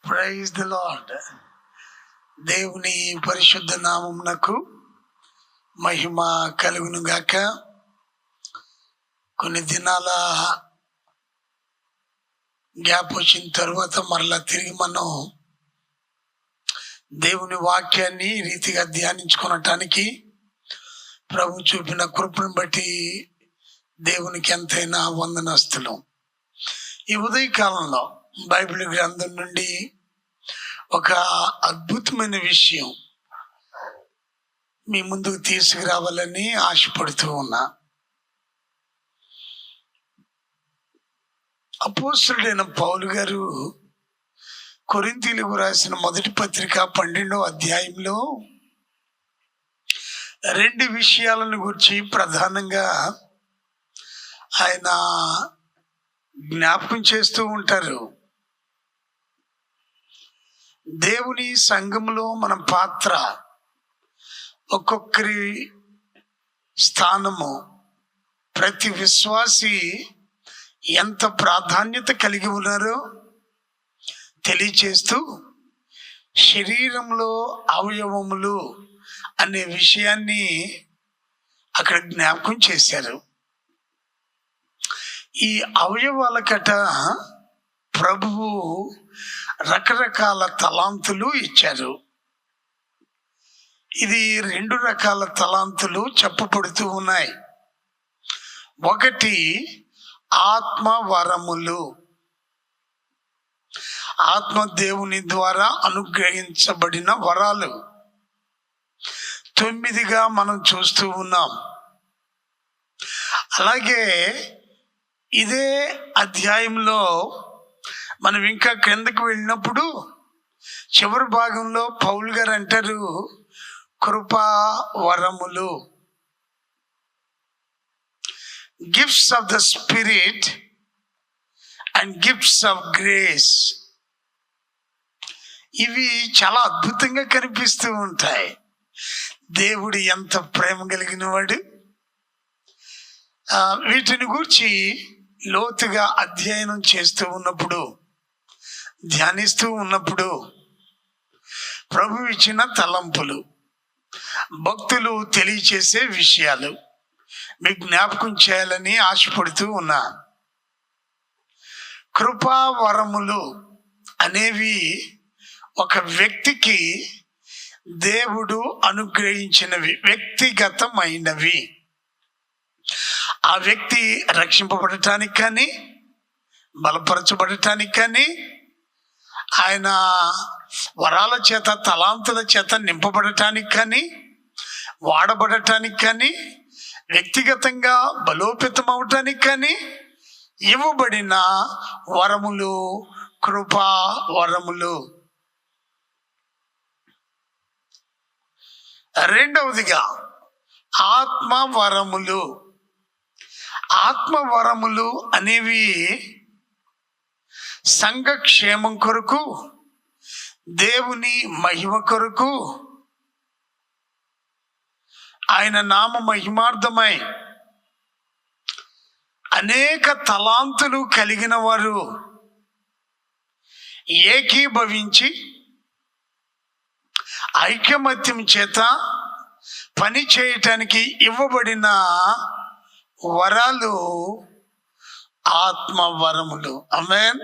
Praise the lord. దేవుని పరిశుద్ధ నామమునకు మహిమ కలుగును గాక. కొన్ని దినాల గ్యాప్ వచ్చిన తర్వాత మరలా తిరిగి మనం దేవుని వాక్యాన్ని ఈ రీతిగా ధ్యానించుకోవటానికి ప్రభు చూపిన కృపను బట్టి దేవునికి ఎంతైనా వందనస్తులు. ఈ ఉదయకాలంలో బైబిల్ గ్రంథం నుండి ఒక అద్భుతమైన విషయం మీ ముందుకు తీసుకురావాలని ఆశపడుతూ ఉన్నా. అపోస్తలుడైన పౌలు గారు కొరింథీయులకు రాసిన మొదటి పత్రిక 12వ అధ్యాయంలో 2 విషయాలను గురించి ప్రధానంగా ఆయన జ్ఞాపకం చేస్తూ ఉంటారు. దేవుని సంఘంలో మన పాత్ర, ఒక్కొక్కరి స్థానము, ప్రతి విశ్వాసి ఎంత ప్రాధాన్యత కలిగి ఉన్నారో తెలియచేస్తూ శరీరంలో అవయవములు అనే విషయాన్ని అక్కడ జ్ఞాపకం చేశారు. ఈ అవయవాలకట ప్రభువు రకరకాల తలాంతులు ఇచ్చారు. ఇది 2 రకాల తలాంతులు చెప్పబడుతూ ఉన్నాయి. ఒకటి ఆత్మ వరములు, ఆత్మ దేవుని ద్వారా అనుగ్రహించబడిన వరాలు 9గా మనం చూస్తూ ఉన్నాం. అలాగే ఇదే అధ్యాయంలో మనం ఇంకా క్రిందకు వెళ్ళినప్పుడు చివరి భాగంలో పౌలు గారు అంటారు కృపా వరములు, gifts of the spirit and gifts of grace. ఇవి చాలా అద్భుతంగా కనిపిస్తూ ఉంటాయి. దేవుడు ఎంత ప్రేమ కలిగిన వాడు. వీటిని గురించి లోతుగా అధ్యయనం చేస్తూ ఉన్నప్పుడు, ధ్యానిస్తూ ఉన్నప్పుడు ప్రభు ఇచ్చిన తలంపులు, భక్తులు తెలియచేసే విషయాలు మీకు జ్ఞాపకం చేయాలని ఆశపడుతూ ఉన్నా. కృపా వరములు అనేవి ఒక వ్యక్తికి దేవుడు అనుగ్రహించినవి, వ్యక్తిగతమైనవి. ఆ వ్యక్తి రక్షింపబడటానికి కానీ, బలపరచబడటానికి కానీ, ఆయన వరాల చేత, తలాంతుల చేత నింపబడటానికి కానీ, వాడబడటానికి కానీ, వ్యక్తిగతంగా బలోపేతం అవటానికి కానీ ఇవ్వబడిన వరములు కృపా వరములు. రెండవదిగా ఆత్మ వరములు. ఆత్మవరములు అనేవి సంఘక్షేమం కొరకు, దేవుని మహిమ కొరకు, ఆయన నామ మహిమార్థమై అనేక తలాంతులు కలిగిన వారు ఏకీభవించి ఐకమత్యం చేత పని చేయటానికి ఇవ్వబడిన వరాలు ఆత్మ వరములు. ఆమేన్.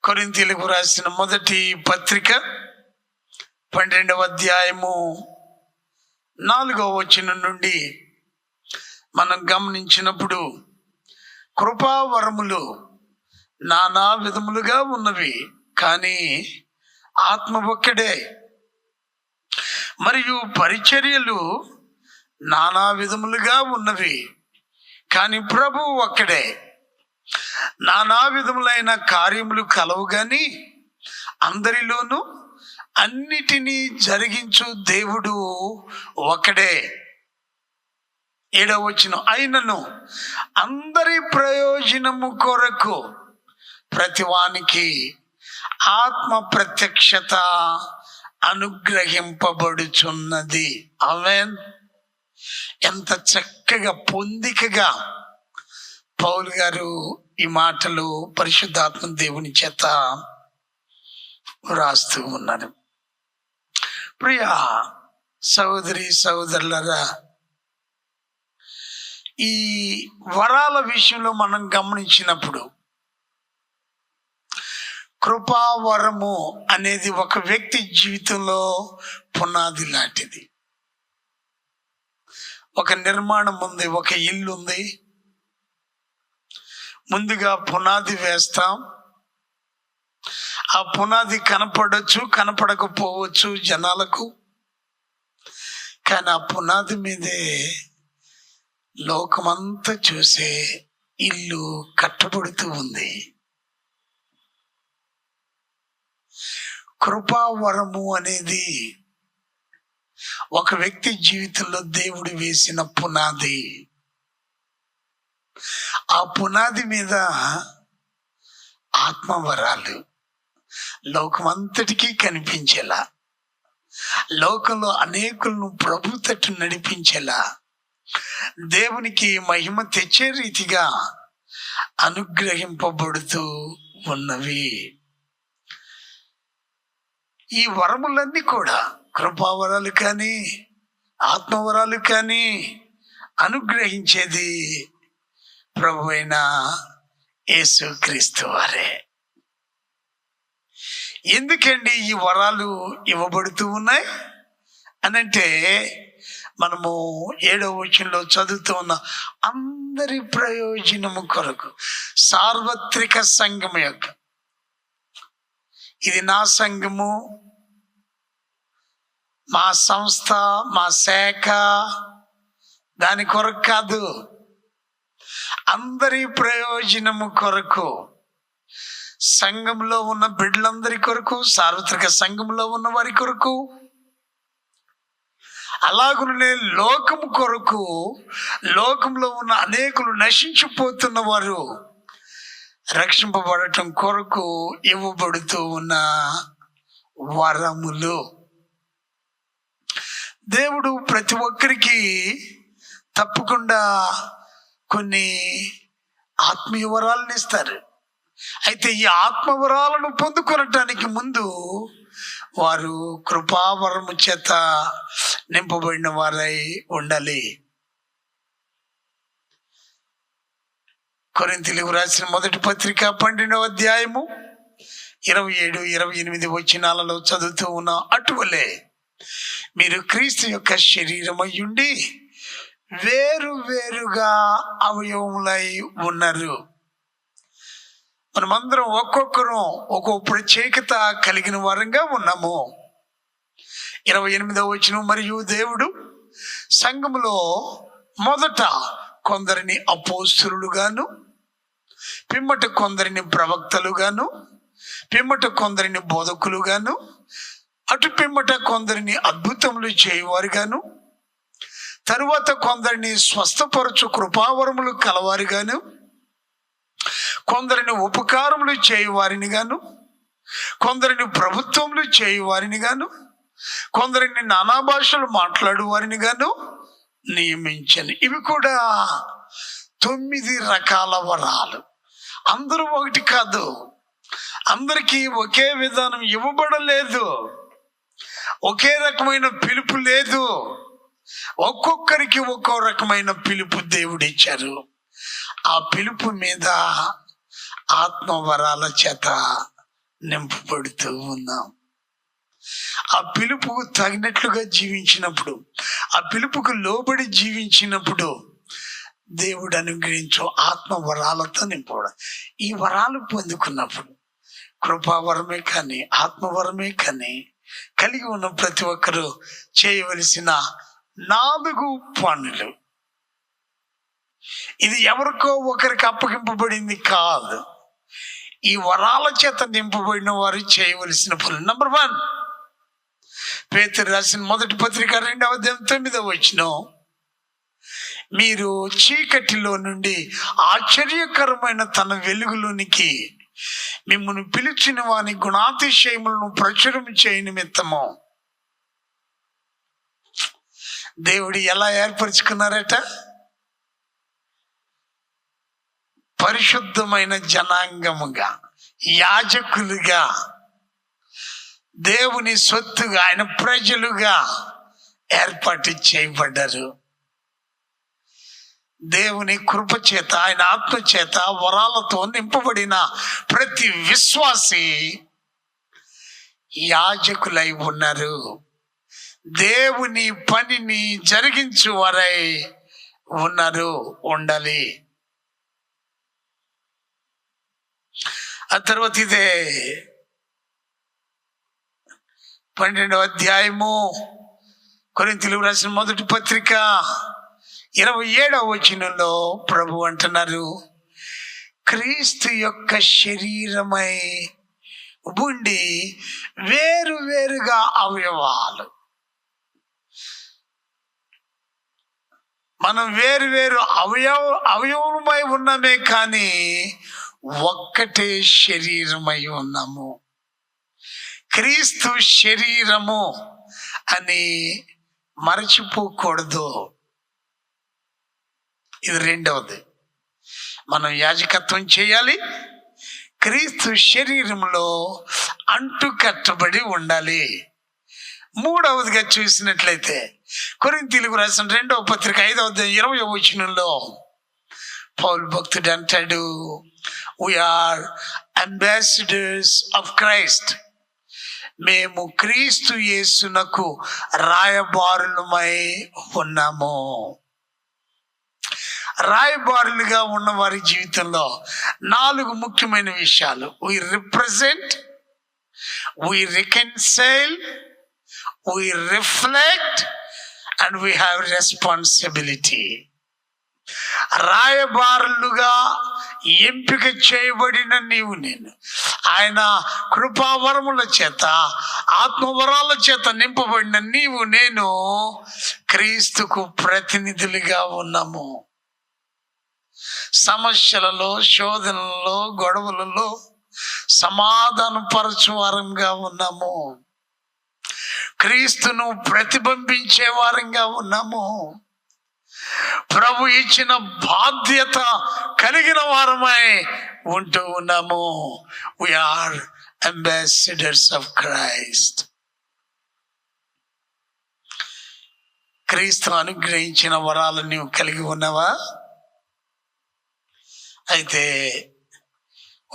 కొరింథీయులకు రాసిన మొదటి పత్రిక 12వ అధ్యాయము 4వ వచనం నుండి మనం గమనించినప్పుడు కృపావరములు నానా విధములుగా ఉన్నవి, కానీ ఆత్మ ఒక్కడే. మరియు పరిచర్యలు నానా విధములుగా ఉన్నవి, కానీ ప్రభువు ఒక్కడే. నానా విధములైన కార్యములు కలవు గాని అందరిలోనూ అన్నిటినీ జరిగించు దేవుడు ఒకడే. 7వ వచనం, అయినను అందరి ప్రయోజనము కొరకు ప్రతివానికి ఆత్మ ప్రత్యక్షత అనుగ్రహింపబడుచున్నది. ఆమేన్. ఎంత చక్కగా పొందికగా పౌలు గారు ఈ మాటలు పరిశుద్ధాత్మ దేవుని చేత రాస్తూ ఉన్నారు. ప్రియ సహోదరి సహోదరులరా, ఈ వరాల విషయంలో మనం గమనించినప్పుడు కృపావరము అనేది ఒక వ్యక్తి జీవితంలో పునాది లాంటిది. ఒక నిర్మాణం ఉంది, ఒక ఇల్లు ఉంది. ముందుగా పునాది వేస్తాం. ఆ పునాది కనపడవచ్చు, కనపడకపోవచ్చు జనాలకు, కానీ ఆ పునాది మీదే లోకమంతా చూసే ఇల్లు కట్టబడుతూ ఉంది. కృపావరము అనేది ఒక వ్యక్తి జీవితంలో దేవుడు వేసిన పునాది. ఆ పునాది మీద ఆత్మవరాలు లోకమంతటికీ కనిపించేలా, లోకంలో అనేకులను ప్రభు తట్టు నడిపించేలా, దేవునికి మహిమ తెచ్చే రీతిగా అనుగ్రహింపబడుతూ ఉన్నవి. ఈ వరములన్నీ కూడా, కృపావరాలు కానీ ఆత్మవరాలు కానీ, అనుగ్రహించేది ప్రభువైన యేసుక్రీస్తు వారే. ఎందుకండి ఈ వరాలు ఇవ్వబడుతూ ఉన్నాయి అనంటే, మనము 7వ వచనంలో చదువుతూ ఉన్న అందరి ప్రయోజనము కొరకు, సార్వత్రిక సంఘము యొక్క, ఇది నా సంఘము, మా సంస్థ, మా శాఖ, దాని కొరకు కాదు, అందరి ప్రయోజనము కొరకు, సంఘంలో ఉన్న బిడ్డలందరి కొరకు, సార్వత్రిక సంఘంలో ఉన్న వారి కొరకు, అలాగనే లోకము కొరకు, లోకంలో ఉన్న అనేకులు నశించిపోతున్న వారు రక్షింపబడటం కొరకు ఇవ్వబడుతూ ఉన్న వరములు. దేవుడు ప్రతి ఒక్కరికి తప్పకుండా కొన్ని ఆత్మీయ వరాలను ఇస్తారు. అయితే ఈ ఆత్మవరాలను పొందుకొనటానికి ముందు వారు కృపావరము చేత నింపబడిన వారై ఉండాలి. కొరింథీయులకు రాసిన మొదటి పత్రిక 12వ అధ్యాయము 27-28 వచనాలలో చదువుతూ ఉన్న అటువలే మీరు క్రీస్తు యొక్క శరీరమయ్యుండి వేరు వేరుగా అవయవములై ఉన్నారు. మనమందరం ఒక్కొక్కరు ఒక్కో ప్రత్యేకత కలిగిన వారంగా ఉన్నాము. 28వ వచనం, మరియు దేవుడు సంఘములో మొదట కొందరిని అపోస్తలులుగాను, పిమ్మట కొందరిని ప్రవక్తలుగాను, పిమ్మట కొందరిని బోధకులుగాను, అటు పిమ్మట కొందరిని అద్భుతములు చేయవారుగాను, తరువాత కొందరిని స్వస్థపరచు కృపావరములు కలవారిగాను, కొందరిని ఉపకారములు చేయవారిని గాను, కొందరిని ప్రభుత్వములు చేయవారిని గాను, కొందరిని నానా భాషలు మాట్లాడు వారిని గాను నియమించను. ఇవి కూడా 9 రకాల వరాలు. అందరూ ఒకటి కాదు, అందరికీ ఒకే విధానం ఇవ్వబడలేదు, ఒకే రకమైన పిలుపు లేదు. ఒక్కొక్కరికి ఒక్కో రకమైన పిలుపు దేవుడు ఇచ్చారు. ఆ పిలుపు మీద ఆత్మవరాల చేత నింపబడుతూ ఉన్నాం. ఆ పిలుపుకు తగినట్లుగా జీవించినప్పుడు, ఆ పిలుపుకు లోబడి జీవించినప్పుడు దేవుడు అనుగ్రహించు ఆత్మవరాలతో నింపబడాలి. ఈ వరాలు పొందుకున్నప్పుడు కృపావరమే కానీ ఆత్మవరమే కానీ కలిగి ఉన్న ప్రతి ఒక్కరూ చేయవలసిన 4 పనులు. ఇది ఎవరికో ఒకరికి అప్పగింపబడింది కాదు. ఈ వరాల చేత నింపబడిన వారు చేయవలసిన పనులు. నంబర్ 1, పేతురు రాసిన మొదటి పత్రిక 2వ అధ్యాయం 9వ వచనం, మీరు చీకటిలో నుండి ఆశ్చర్యకరమైన తన వెలుగులోనికి మిమ్మల్ని పిలిచిన వాని గుణాతిశయములను ప్రచురం చేయ నిమిత్తము. దేవుడు ఎలా ఏర్పరచుకున్నారట? పరిశుద్ధమైన జనాంగముగా, యాజకులుగా, దేవుని సొత్తుగా, ఆయన ప్రజలుగా ఏర్పాటు చేయబడ్డారు. దేవుని కృప చేత, ఆయన ఆత్మ చేత వరాలతో నింపబడిన ప్రతి విశ్వాసి యాజకులై ఉన్నారు. దేవుని పనిని జరిగించు వారై ఉన్నారు, ఉండాలి. ఆ తర్వాత ఇదే 12వ అధ్యాయము కొరింథీయులకు రాసిన మొదటి పత్రిక 27వ వచనంలో ప్రభు అంటున్నారు, క్రీస్తు యొక్క శరీరమై ఉండి వేరు వేరుగా అవయవాలు, మనం వేరు వేరు అవయవమై ఉన్నామే కానీ ఒక్కటే శరీరమై ఉన్నాము. క్రీస్తు శరీరము అని మరచిపోకూడదు. ఇది రెండవది. మనం యాజకత్వం చేయాలి, క్రీస్తు శరీరంలో అంటు కట్టబడి ఉండాలి. మూడవదిగా చూసినట్లయితే కొరింథీయులకు రాసిన 2వ పత్రిక 5వ అధ్యాయం 20వ వచనంలో పౌలు భక్తుడు అంటాడు, వీఆర్ అంబాసిడర్స్ ఆఫ్ క్రైస్ట్. మేము క్రీస్తు యేసునకు రాయబారులమై ఉన్నాము. రాయబారులుగా ఉన్న వారి జీవితంలో 4 ముఖ్యమైన విషయాలు: we represent, we reconcile, we reflect and we have responsibility. రాయబారులుగా ఎంపిక చేయబడిన నీవు నేను, ఆయన కృపావరముల చేత, ఆత్మవరాల చేత నింపబడిన నీవు నేను క్రీస్తుకు ప్రతినిధులుగా ఉన్నాము. సమస్యలలో, శోధనలలో, గొడవలలో సమాధానపరచు వారంగా ఉన్నాము. క్రీస్తును ప్రతిబింబించే వారంగా ఉన్నాము. ప్రభు ఇచ్చిన బాధ్యత కలిగిన వారమై ఉంటూ ఉన్నాము. We are ambassadors of Christ. క్రీస్తు అనుగ్రహించిన వరాలను నీవు కలిగి ఉన్నావా? అయితే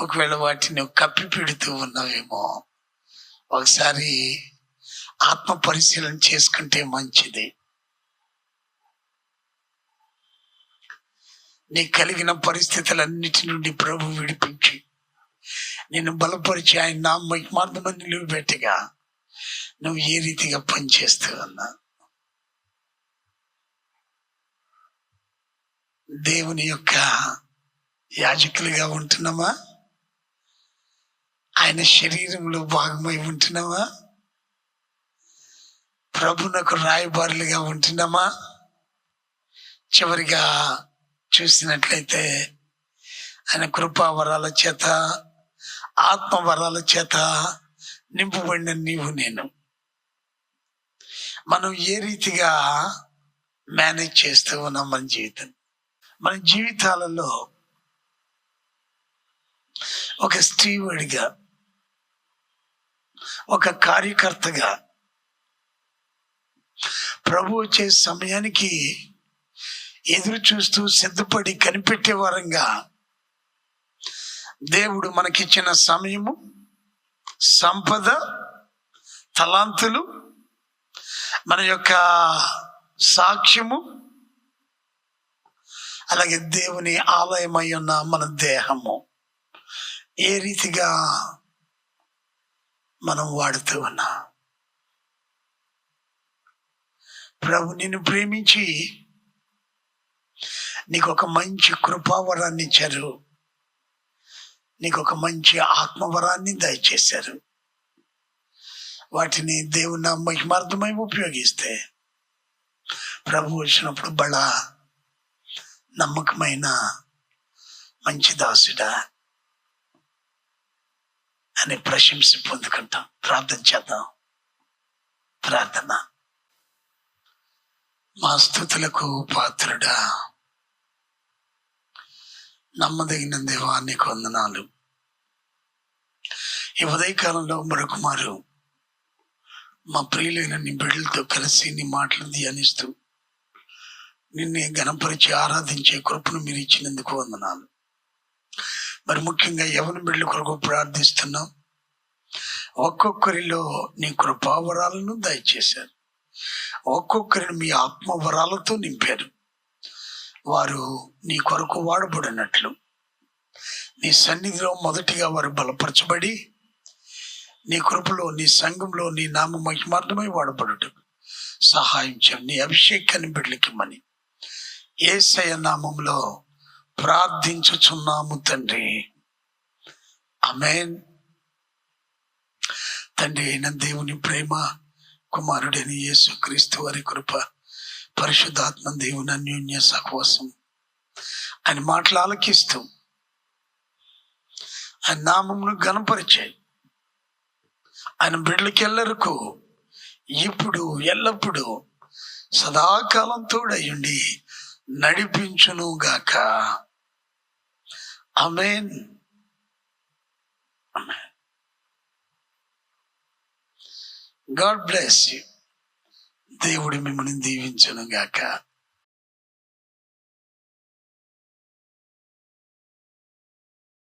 ఒకవేళ వాటిని నువ్వు కప్పి పెడుతూ ఉన్నావేమో, ఒకసారి ఆత్మ పరిశీలన చేసుకుంటే మంచిది. నీ కలిగిన పరిస్థితులన్నిటి నుండి ప్రభు విడిపించి నిన్ను బలపరిచి ఆయన నా మహిమార్థమై నిలువబెట్టగా నువ్వు ఏ రీతిగా పనిచేస్తూ ఉన్నా, దేవుని యొక్క యాజకులుగా ఉంటున్నామా? ఆయన శరీరంలో భాగమై ఉంటున్నామా? ప్రభునకు రాయబారులుగా ఉంటున్నామా? చివరిగా చూసినట్లయితే ఆయన కృపావరాల చేత, ఆత్మవరాల చేత నింపబడిన నీవు నేను, మనం ఏ రీతిగా మేనేజ్ చేస్తూ ఉన్నాం మన జీవితం? మన జీవితాలలో ఒక స్టీవర్డ్గా, ఒక కార్యకర్తగా, ప్రభు వచ్చే సమయానికి ఎదురు చూస్తూ సిద్ధపడి కనిపెట్టే వారంగా దేవుడు మనకిచ్చిన సమయము, సంపద, తలాంతులు, మన యొక్క సాక్ష్యము, అలాగే దేవుని ఆలయమై ఉన్న మన దేహము ఏ రీతిగా మనం వాడుతూ ఉన్నా? ప్రభు నిన్ను ప్రేమించి నీకు ఒక మంచి కృపావరాన్ని ఇచ్చారు, నీకు ఒక మంచి ఆత్మవరాన్ని దయచేశారు. వాటిని దేవుని మహిమార్థమై ఉపయోగిస్తే ప్రభు వచ్చినప్పుడు బడా నమ్మకమైన మంచి దాసుడా అని ప్రశంస పొందుకుంటాం. ప్రార్థన చేద్దాం. ప్రార్థన. మా స్తుతులకు పాత్రుడా, నమ్మదగిన దేవా నీకు వందనాలు. ఈ ఉదయకాలంలో మరొక మారు మా ప్రియులైన నీ బిడ్డలతో కలిసి నీ మాటలు ధ్యానిస్తూ నిన్నే గణపరిచి ఆరాధించే కృపను మీరు ఇచ్చినందుకు వందనాలు. మరి ముఖ్యంగా యవన బిడ్డల కొరకు ప్రార్థిస్తున్నాం. ఒక్కొక్కరిలో నీ కృపావరాలను దయచేశారు, ఒక్కొక్కరిని మీ ఆత్మవరాలతో నింపారు. వారు నీ కొరకు వాడబడినట్లు నీ సన్నిధిలో మొదటిగా వారు బలపరచబడి నీ కృపలో, నీ సంఘంలో నీ నామ మహిమార్థమై వాడబడుట సహాయం చేయండి. నీ అభిషేకాన్ని బిడ్డలకిమ్మని యేసయ్య నామంలో ప్రార్థించుచున్నాము తండ్రి, ఆమేన్. తండ్రి అయిన దేవుని ప్రేమ, కుమారుడైన యేసుక్రీస్తు వారి కృప, పరిశుద్ధాత్మ దేవుని అన్యోన్య సహవాసం ఆయన మాటలు ఆలకిస్తూ ఆయన నామమును ఘనపరిచాయి ఆయన బిడ్డలకి ఎల్లరకు ఇప్పుడు ఎల్లప్పుడూ సదాకాలం తోడయుండి నడిపించును గాక. ఆమేన్. God bless you. దేవుడు మిమ్మల్ని దీవించును గాక.